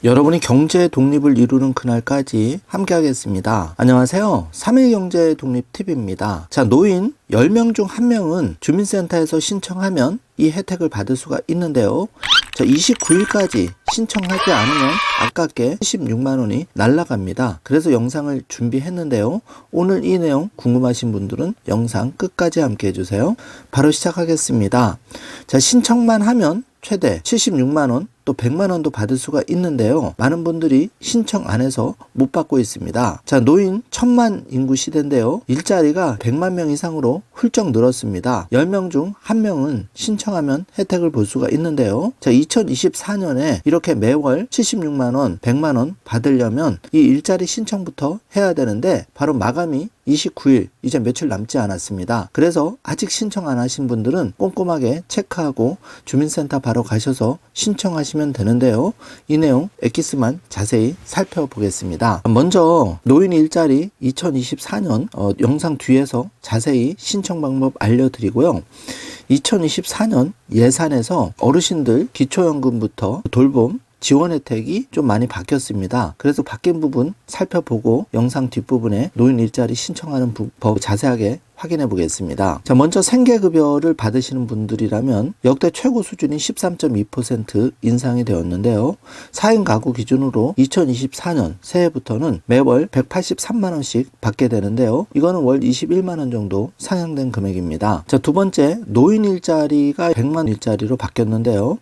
여러분이 경제 독립을 이루는 그날까지 함께 하겠습니다. 안녕하세요. 3일 경제 독립 팁입니다. 자, 노인 10명 중 1명은 주민센터에서 신청하면 이 혜택을 받을 수가 있는데요. 자, 29일까지 신청하지 않으면 아깝게 16만 원이 날아갑니다. 그래서 영상을 준비했는데요. 오늘 이 내용 궁금하신 분들은 영상 끝까지 함께 해주세요. 바로 시작하겠습니다. 자, 신청만 하면 최대 76만 원, 또 100만 원도 받을 수가 있는데요. 많은 분들이 신청 안 해서 못 받고 있습니다. 자, 노인 1000만 인구 시대인데요. 일자리가 100만 명 이상으로 훌쩍 늘었습니다. 10명 중 1명은 신청하면 혜택을 볼 수가 있는데요. 자, 2024년에 이렇게 매월 76만 원, 100만 원 받으려면 이 일자리 신청부터 해야 되는데 바로 마감이 29일, 이제 며칠 남지 않았습니다. 그래서 아직 신청 안 하신 분들은 꼼꼼하게 체크하고 주민센터 바로 가셔서 신청하시면 되는데요. 이 내용 엑기스만 자세히 살펴보겠습니다. 먼저 노인 일자리 2024년 영상 뒤에서 자세히 신청 방법 알려드리고요. 2024년 예산에서 어르신들 기초연금부터 돌봄 지원 혜택이 좀 많이 바뀌었습니다. 그래서 바뀐 부분 살펴보고 영상 뒷부분에 노인 일자리 신청하는 법 자세하게 확인해 보겠습니다. 자, 먼저 생계급여를 받으시는 분들이라면 역대 최고 수준인 13.2% 인상이 되었는데요. 4인 가구 기준으로 2024년 새해부터는 매월 183만 원씩 받게 되는데요. 이거는 월 21만 원 정도 상향된 금액입니다. 자, 두 번째, 노인 일자리가 100만 일자리로 바뀌었는데요.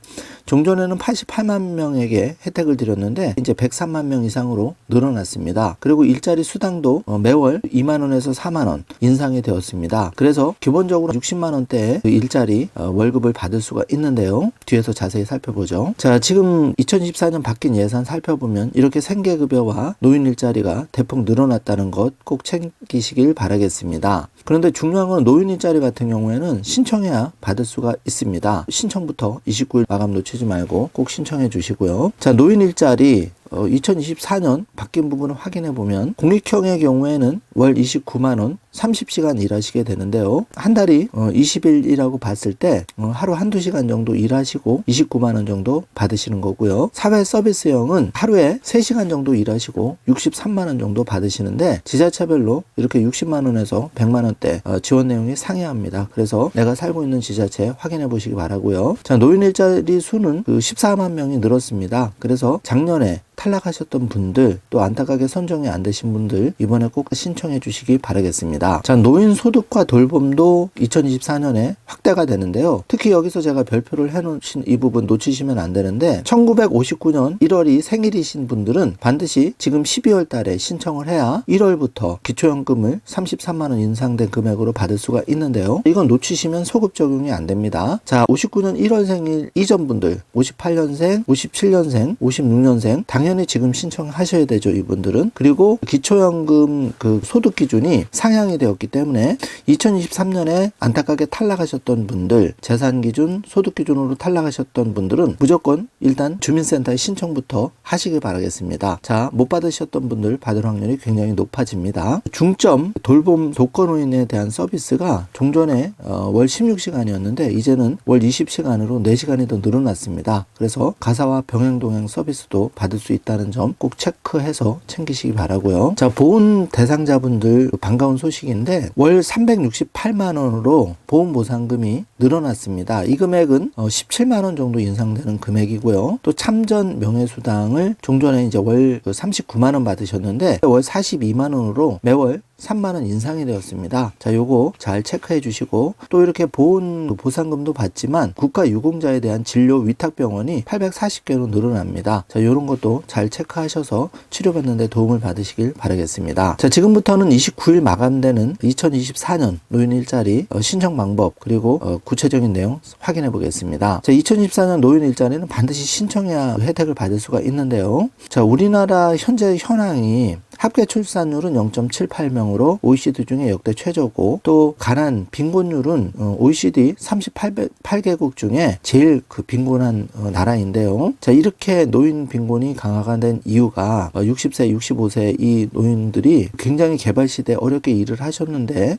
종전에는 88만 명에게 혜택을 드렸는데 이제 103만 명 이상으로 늘어났습니다. 그리고 일자리 수당도 매월 2만 원에서 4만 원 인상이 되었습니다. 그래서 기본적으로 60만 원대의 일자리 월급을 받을 수가 있는데요. 뒤에서 자세히 살펴보죠. 자, 지금 2024년 바뀐 예산 살펴보면 이렇게 생계급여와 노인 일자리가 대폭 늘어났다는 것 꼭 챙기시길 바라겠습니다. 그런데 중요한 건 노인 일자리 같은 경우에는 신청해야 받을 수가 있습니다. 신청부터 29일 마감 놓치지 말고 꼭 신청해 주시고요. 자, 노인 일자리 2024년 바뀐 부분을 확인해 보면 공익형의 경우에는 월 29만 원 30시간 일하시게 되는데요. 한 달이 20일이라고 봤을 때 하루 한두 시간 정도 일하시고 29만 원 정도 받으시는 거고요. 사회 서비스형은 하루에 3시간 정도 일하시고 63만 원 정도 받으시는데 지자체별로 이렇게 60만 원에서 100만 원대 지원 내용이 상이합니다. 그래서 내가 살고 있는 지자체 확인해 보시기 바라고요. 자, 노인 일자리 수는 14만 명이 늘었습니다. 그래서 작년에 탈락하셨던 분들, 또 안타깝게 선정이 안 되신 분들 이번에 꼭 신청해 주시기 바라겠습니다. 자, 노인 소득과 돌봄도 2024년에 확대가 되는데요. 특히 여기서 제가 별표를 해놓으신 이 부분 놓치시면 안 되는데 1959년 1월이 생일이신 분들은 반드시 지금 12월 달에 신청을 해야 1월부터 기초연금을 33만 원 인상된 금액으로 받을 수가 있는데요. 이건 놓치시면 소급 적용이 안 됩니다. 자, 59년 1월 생일 이전 분들 58년생, 57년생, 56년생 당연히 지금 신청하셔야 되죠, 이분들은. 그리고 기초연금 그 소득 기준이 상향이 되었기 때문에 2023년에 안타깝게 탈락하셨던 분들, 재산 기준, 소득 기준으로 탈락하셨던 분들은 무조건 일단 주민센터에 신청부터 하시길 바라겠습니다. 자, 못 받으셨던 분들 받을 확률이 굉장히 높아집니다. 중점 돌봄 독거노인에 대한 서비스가 종전에 월 16시간이었는데 이제는 월 20시간으로 4시간이 더 늘어났습니다. 그래서 가사와 병행동행 서비스도 받을 수 있다는 점 꼭 체크해서 챙기시기 바라고요. 자, 보훈 대상자분들 반가운 소식인데 월 368만 원으로 보훈보상금이 늘어났습니다. 이 금액은 17만 원 정도 인상되는 금액이고요. 또 참전 명예수당을 종전에 이제 월 39만 원 받으셨는데 월 42만 원으로 매월 3만 원 인상이 되었습니다. 자, 요거 잘 체크해 주시고 또 이렇게 보훈 보상금도 받지만 국가유공자에 대한 진료 위탁병원이 840개로 늘어납니다. 자, 요런 것도 잘 체크하셔서 치료받는 데 도움을 받으시길 바라겠습니다. 자, 지금부터는 29일 마감되는 2024년 노인 일자리 신청 방법 그리고 구체적인 내용 확인해 보겠습니다. 자, 2024년 노인 일자리는 반드시 신청해야 혜택을 받을 수가 있는데요. 자, 우리나라 현재 현황이 합계 출산율은 0.78명으로 OECD 중에 역대 최저고, 또 가난 빈곤율은 OECD 38개국 중에 제일 빈곤한 나라인데요. 자, 이렇게 노인 빈곤이 강화가 된 이유가 60세, 65세 이 노인들이 굉장히 개발 시대에 어렵게 일을 하셨는데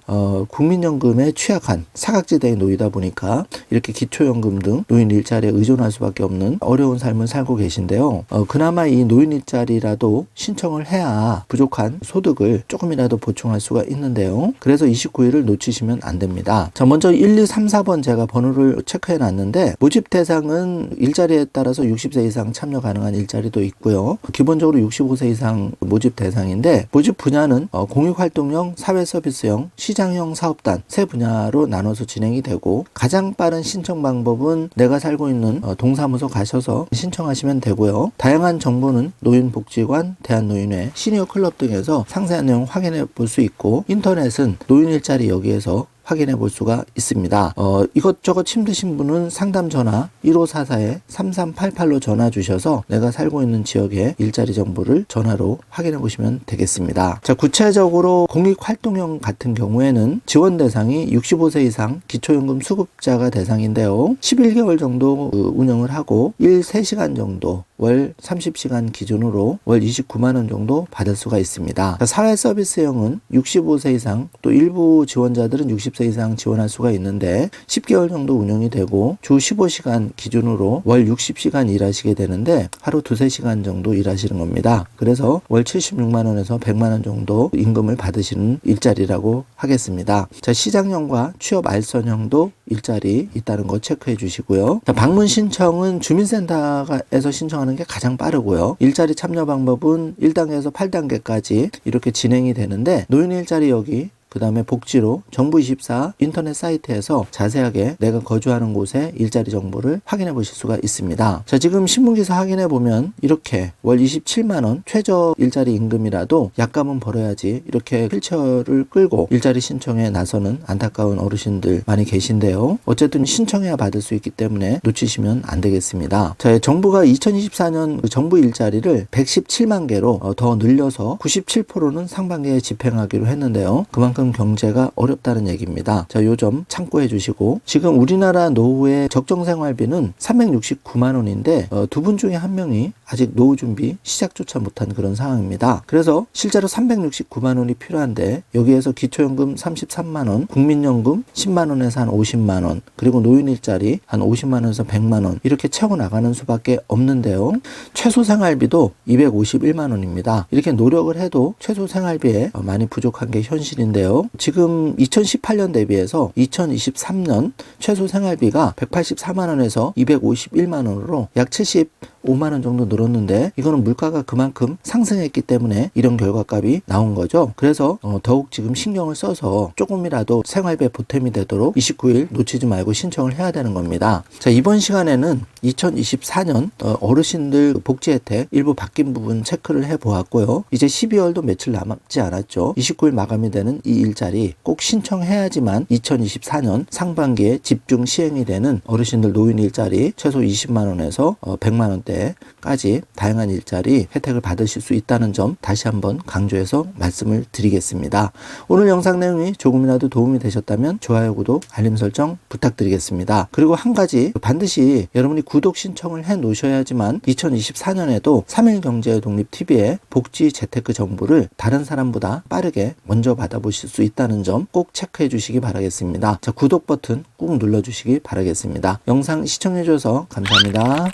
국민연금에 취약한 사각지대에 놓이다 보니까 이렇게 기초연금 등 노인 일자리에 의존할 수밖에 없는 어려운 삶을 살고 계신데요. 그나마 이 노인 일자리라도 신청을 해야 부족한 소득을 조금이라도 보충할 수가 있는데요. 그래서 29일을 놓치시면 안 됩니다. 자, 먼저 1, 2, 3, 4번 제가 번호를 체크해 놨는데, 모집 대상은 일자리에 따라서 60세 이상 참여 가능한 일자리도 있고요. 기본적으로 65세 이상 모집 대상인데, 모집 분야는 공익활동형, 사회서비스형, 시장형 사업단 세 분야로 나눠서 진행이 되고, 가장 빠른 신청 방법은 내가 살고 있는 동사무소 가셔서 신청하시면 되고요. 다양한 정보는 노인복지관, 대한노인회, 시니어 클럽 등에서 상세한 내용 확인해 볼 수 있고, 인터넷은 노인 일자리 여기에서 확인해 볼 수가 있습니다. 이것저것 힘드신 분은 상담 전화 1544-3388로 전화 주셔서 내가 살고 있는 지역의 일자리 정보를 전화로 확인해 보시면 되겠습니다. 자, 구체적으로 공익활동형 같은 경우에는 지원 대상이 65세 이상 기초연금 수급자가 대상인데요. 11개월 정도 운영을 하고 3시간 정도 월 30시간 기준으로 월 29만 원 정도 받을 수가 있습니다. 사회 서비스형은 65세 이상, 또 일부 지원자들은 60세 이상 지원할 수가 있는데 10개월 정도 운영이 되고 주 15시간 기준으로 월 60시간 일하시게 되는데 하루 2-3시간 정도 일하시는 겁니다. 그래서 월 76만 원에서 100만 원 정도 임금을 받으시는 일자리라고 하겠습니다. 자, 시장형과 취업 알선형도 일자리 있다는 거 체크해 주시고요. 자, 방문 신청은 주민센터에서 신청하는 게 가장 빠르고요. 일자리 참여 방법은 1단계에서 8단계까지 이렇게 진행이 되는데, 노인 일자리 여기 그 다음에 복지로 정부24 인터넷 사이트에서 자세하게 내가 거주하는 곳의 일자리 정보를 확인해 보실 수가 있습니다. 자, 지금 신문기사 확인해 보면 이렇게 월 27만원 최저 일자리 임금이라도 약값은 벌어야지 이렇게 휠체어를 끌고 일자리 신청에 나서는 안타까운 어르신들 많이 계신데요. 어쨌든 신청해야 받을 수 있기 때문에 놓치시면 안 되겠습니다. 자, 정부가 2024년 정부 일자리를 117만 개로 더 늘려서 97%는 상반기에 집행하기로 했는데요. 그만큼 경제가 어렵다는 얘기입니다. 자, 요 점 참고해 주시고, 지금 우리나라 노후의 적정 생활비는 369만 원인데 두 분 중에 한 명이 아직 노후 준비 시작조차 못한 그런 상황입니다. 그래서 실제로 369만 원이 필요한데 여기에서 기초연금 33만 원, 국민연금 10만 원에서 한 50만 원, 그리고 노인 일자리 한 50만 원에서 100만 원 이렇게 채워 나가는 수밖에 없는데요. 최소 생활비도 251만 원입니다. 이렇게 노력을 해도 최소 생활비에 많이 부족한 게 현실인데요. 지금 2018년 대비해서 2023년 최소 생활비가 184만 원에서 251만 원으로 약 75만 원 정도 늘었는데, 이거는 물가가 그만큼 상승했기 때문에 이런 결과값이 나온 거죠. 그래서 더욱 지금 신경을 써서 조금이라도 생활비에 보탬이 되도록 29일 놓치지 말고 신청을 해야 되는 겁니다. 자, 이번 시간에는 2024년 어르신들 복지 혜택 일부 바뀐 부분 체크를 해 보았고요. 이제 12월도 며칠 남지 않았죠. 29일 마감이 되는 이 일자리 꼭 신청해야지만 2024년 상반기에 집중 시행이 되는 어르신들 노인 일자리 최소 20만 원에서 100만 원대까지 다양한 일자리 혜택을 받으실 수 있다는 점 다시 한번 강조해서 말씀을 드리겠습니다. 오늘 영상 내용이 조금이라도 도움이 되셨다면 좋아요, 구독, 알림 설정 부탁드리겠습니다. 그리고 한 가지, 반드시 여러분이 구독 신청을 해 놓으셔야지만 2024년에도 3일경제독립TV의 복지 재테크 정보를 다른 사람보다 빠르게 먼저 받아보실 수 있다는 점 꼭 체크해 주시기 바라겠습니다. 자, 구독 버튼 꾹 눌러주시기 바라겠습니다. 영상 시청해 주셔서 감사합니다.